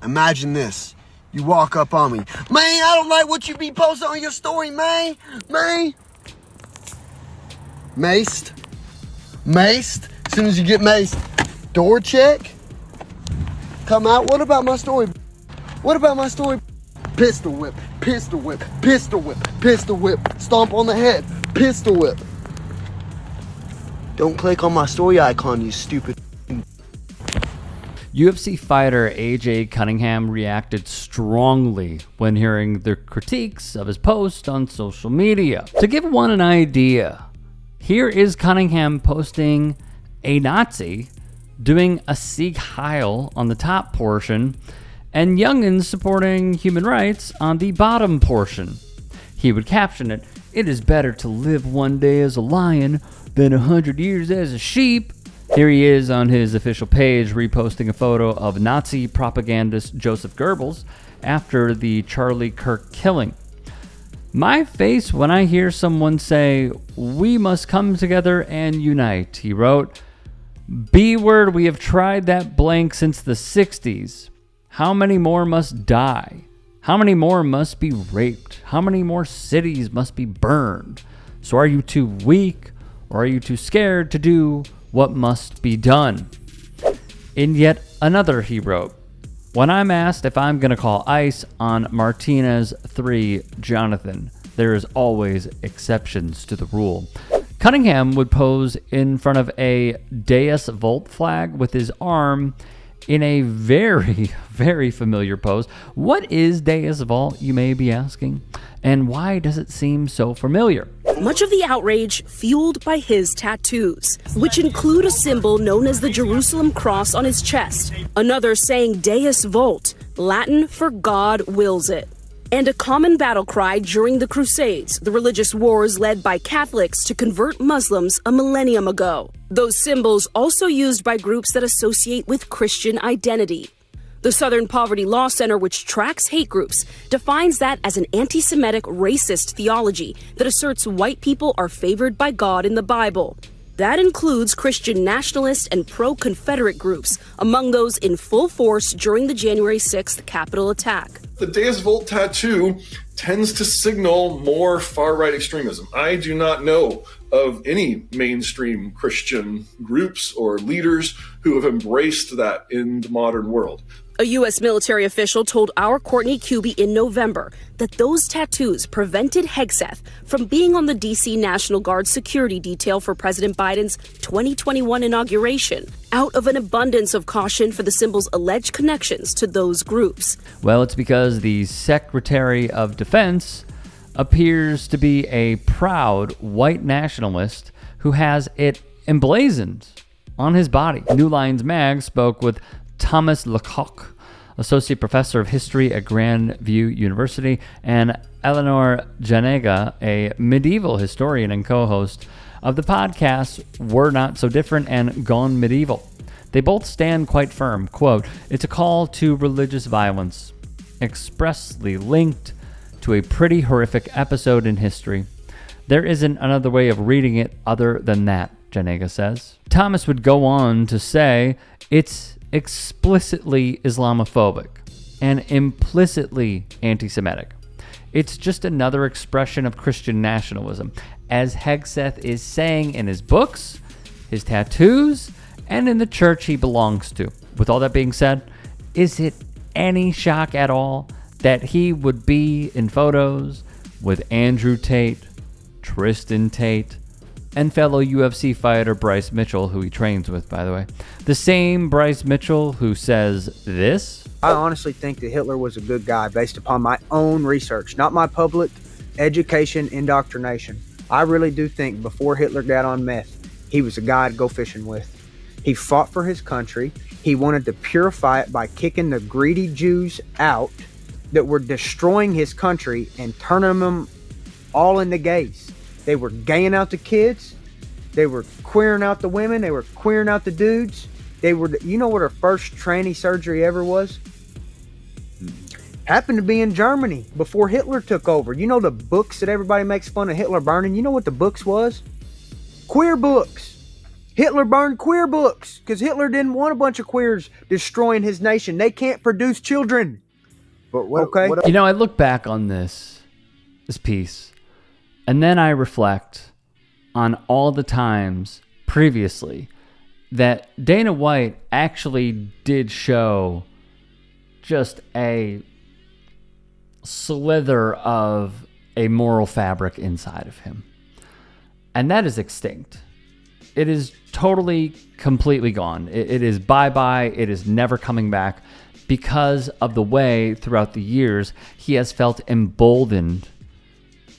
Imagine this. You walk up on me. Man, I don't like what you be posting on your story, man. Maced. As soon as you get maced, door check. Come out. What about my story? Pistol whip. Stomp on the head. Pistol whip. Don't click on my story icon, you stupid. UFC fighter AJ Cunningham reacted strongly when hearing the critiques of his post on social media. To give one an idea, here is Cunningham posting a Nazi doing a Sieg Heil on the top portion and youngins supporting human rights on the bottom portion. He would caption it, "It is better to live one day as a lion than 100 years as a sheep." Here he is on his official page reposting a photo of Nazi propagandist Joseph Goebbels after the Charlie Kirk killing. "My face when I hear someone say, 'We must come together and unite,'" he wrote. "B word, we have tried that blank since the 60s. How many more must die? How many more must be raped? How many more cities must be burned? So are you too weak, or are you too scared to do what must be done?" In yet another, he wrote, "When I'm asked if I'm going to call ICE on Martinez 3 Jonathan, there is always exceptions to the rule." Cunningham would pose in front of a Deus Vult flag with his arm in a very, very familiar pose. What is Deus Vult, you may be asking? And why does it seem so familiar? Much of the outrage fueled by his tattoos, which include a symbol known as the Jerusalem cross on his chest, another saying Deus Vult, Latin for God wills it, and a common battle cry during the Crusades, the religious wars led by Catholics to convert Muslims a millennium ago. Those symbols also used by groups that associate with Christian identity. The Southern Poverty Law Center, which tracks hate groups, defines that as an anti-Semitic racist theology that asserts white people are favored by God in the Bible. That includes Christian nationalist and pro-Confederate groups, among those in full force during the January 6th Capitol attack. The Deus Vult tattoo tends to signal more far-right extremism. I do not know of any mainstream Christian groups or leaders who have embraced that in the modern world. A U.S. military official told our Courtney Kuby in November that those tattoos prevented Hegseth from being on the D.C. National Guard security detail for President Biden's 2021 inauguration, out of an abundance of caution for the symbol's alleged connections to those groups. Well, it's because the Secretary of Defense appears to be a proud white nationalist who has it emblazoned on his body. New Lines Mag spoke with Thomas Lecoq, Associate Professor of History at Grandview University, and Eleanor Janega, a medieval historian and co-host of the podcast We're Not So Different and Gone Medieval. They both stand quite firm. Quote, "It's a call to religious violence, expressly linked to a pretty horrific episode in history. There isn't another way of reading it other than that," Janega says. Thomas would go on to say, "It's explicitly Islamophobic and implicitly anti-Semitic. It's just another expression of Christian nationalism, as Hegseth is saying in his books, his tattoos, and in the church he belongs to." With all that being said, is it any shock at all that he would be in photos with Andrew Tate, Tristan Tate, and fellow UFC fighter Bryce Mitchell, who he trains with, by the way? The same Bryce Mitchell who says this: "I honestly think that Hitler was a good guy based upon my own research, not my public education indoctrination. I really do think before Hitler got on meth, he was a guy to go fishing with. He fought for his country. He wanted to purify it by kicking the greedy Jews out that were destroying his country and turning them all into gays. They were gaying out the kids. They were queering out the women. They were queering out the dudes. They were, you know what her first tranny surgery ever was? Happened to be in Germany before Hitler took over. You know the books that everybody makes fun of Hitler burning? You know what the books was? Queer books. Hitler burned queer books because Hitler didn't want a bunch of queers destroying his nation. They can't produce children. But what, Okay. what You know, I look back on this piece, and then I reflect on all the times previously that Dana White actually did show just a slither of a moral fabric inside of him. And that is extinct. It is totally, completely gone. It is bye-bye. It is never coming back because of the way throughout the years he has felt emboldened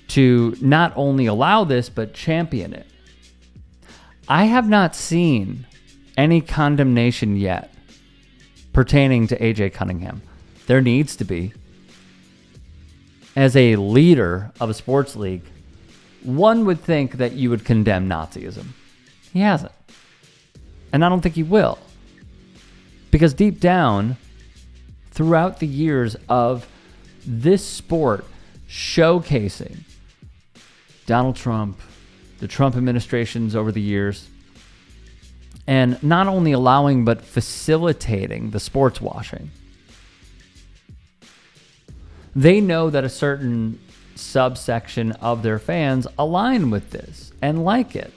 to not only allow this, but champion it. I have not seen any condemnation yet pertaining to AJ Cunningham. There needs to be. As a leader of a sports league, one would think that you would condemn Nazism. He hasn't. And I don't think he will. Because deep down, throughout the years of this sport showcasing Donald Trump, the Trump administrations over the years, and not only allowing but facilitating the sports washing, they know that a certain subsection of their fans align with this and like it.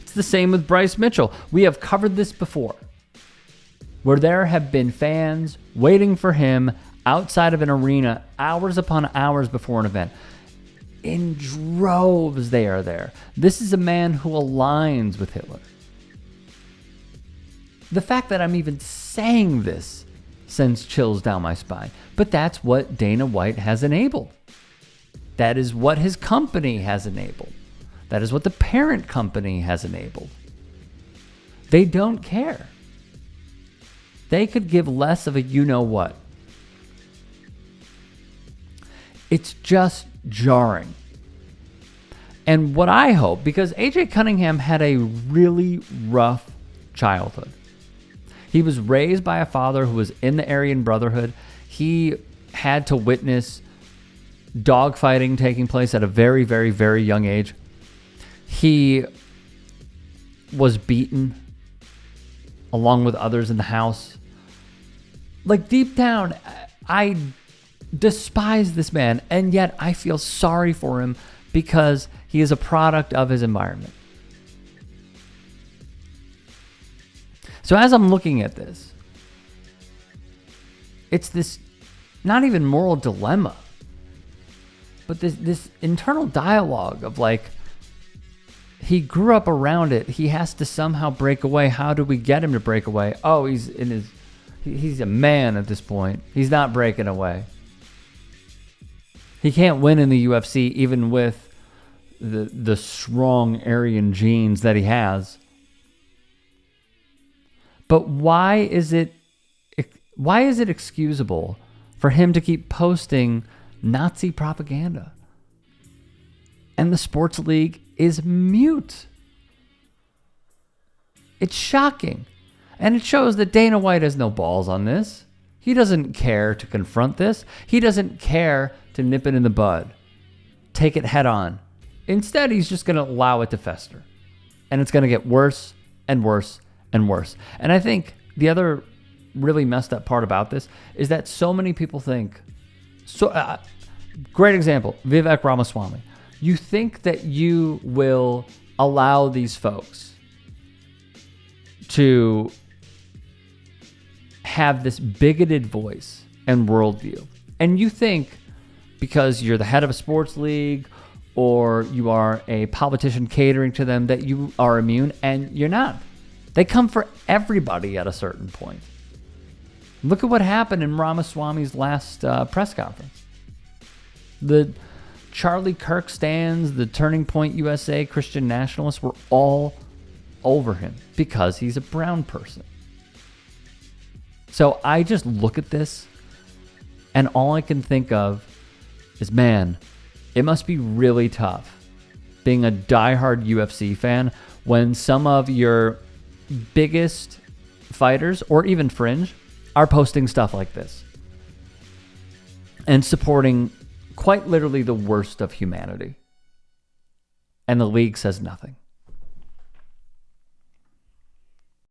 It's the same with Bryce Mitchell. We have covered this before, where there have been fans waiting for him outside of an arena hours upon hours before an event. In droves, they are there. This is a man who aligns with Hitler. The fact that I'm even saying this sends chills down my spine. But that's what Dana White has enabled. That is what his company has enabled. That is what the parent company has enabled. They don't care. They could give less of a you-know-what. It's just jarring. And what I hope, because AJ Cunningham had a really rough childhood. He was raised by a father who was in the Aryan Brotherhood. He had to witness dogfighting taking place at a very, very, very young age. He was beaten along with others in the house. Like, deep down, I despise this man, and yet I feel sorry for him because he is a product of his environment. So as I'm looking at this, it's this not even moral dilemma, but this internal dialogue of like, he grew up around it. He has to somehow break away. How do we get him to break away? Oh, he's a man at this point. He's not breaking away. He can't win in the UFC even with the strong Aryan genes that he has. But why is it excusable for him to keep posting Nazi propaganda? And the sports league is mute. It's shocking. And it shows that Dana White has no balls on this. He doesn't care to confront this. He doesn't care to nip it in the bud. Take it head on. Instead, he's just going to allow it to fester. And it's going to get worse and worse and worse. And I think the other really messed up part about this is that so many people think, great example, Vivek Ramaswamy. You think that you will allow these folks to have this bigoted voice and worldview. And you think because you're the head of a sports league or you are a politician catering to them that you are immune, and you're not. They come for everybody at a certain point. Look at what happened in Ramaswamy's last press conference. The Charlie Kirk stands, the Turning Point USA Christian nationalists were all over him because he's a brown person. So I just look at this and all I can think of is, man, it must be really tough being a diehard UFC fan when some of your biggest fighters or even fringe are posting stuff like this and supporting quite literally the worst of humanity. And the league says nothing.